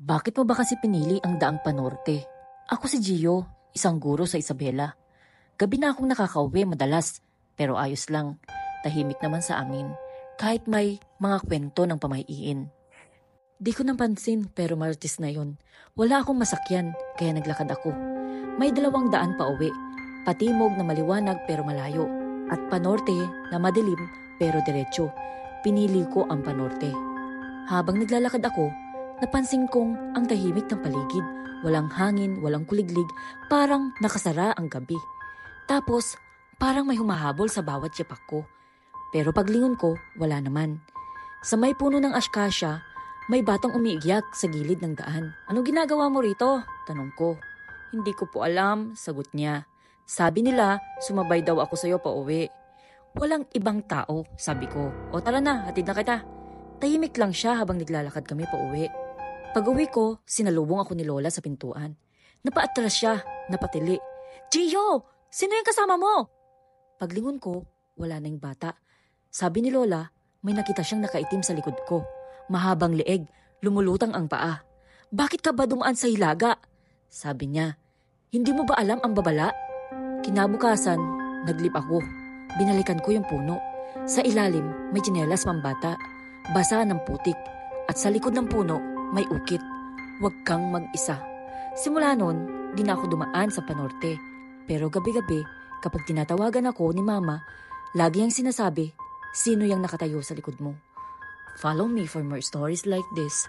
Bakit mo ba kasi pinili ang daang panorte? Ako si Gio, isang guro sa Isabela. Gabi na akong nakakauwi madalas, pero ayos lang. Tahimik naman sa amin, kahit may mga kwento ng pamahiin. Di ko napansin pero Martes na yon. Wala akong masakyan, kaya naglakad ako. May 200 pa uwi, patimog na maliwanag pero malayo, at panorte na madilim pero diretso. Pinili ko ang panorte. Habang naglalakad ako, napansin kong ang tahimik ng paligid. Walang hangin, walang kuliglig, parang nakasara ang gabi. Tapos, parang may humahabol sa bawat yapak ko. Pero paglingon ko, wala naman. Sa may puno ng askasya, may batang umiiyak sa gilid ng daan. "Anong ginagawa mo rito?" tanong ko. "Hindi ko po alam," sagot niya. "Sabi nila, sumabay daw ako sa'yo pa uwi." "Walang ibang tao," sabi ko. "O tara na, hatid na kita." Tahimik lang siya habang naglalakad kami pa uwi. Pag-uwi ko, sinalubong ako ni Lola sa pintuan. Napaatras siya, napatili. "Gio! Sino yung kasama mo?" Paglingon ko, wala na yung bata. Sabi ni Lola, may nakita siyang nakaitim sa likod ko. Mahabang leeg, lumulutang ang paa. "Bakit ka ba dumaan sa hilaga?" Sabi niya. "Hindi mo ba alam ang babala?" Kinabukasan, naglip ako. Binalikan ko yung puno. Sa ilalim, may tsinelas pambata. Basa ng putik. At sa likod ng puno, may ukit. "Huwag kang mag-isa." Simula nun, di na ako dumaan sa panorte. Pero gabi-gabi, kapag tinatawagan ako ni Mama, lagi ang sinasabi, "Sino yung nakatayo sa likod mo?" Follow me for more stories like this.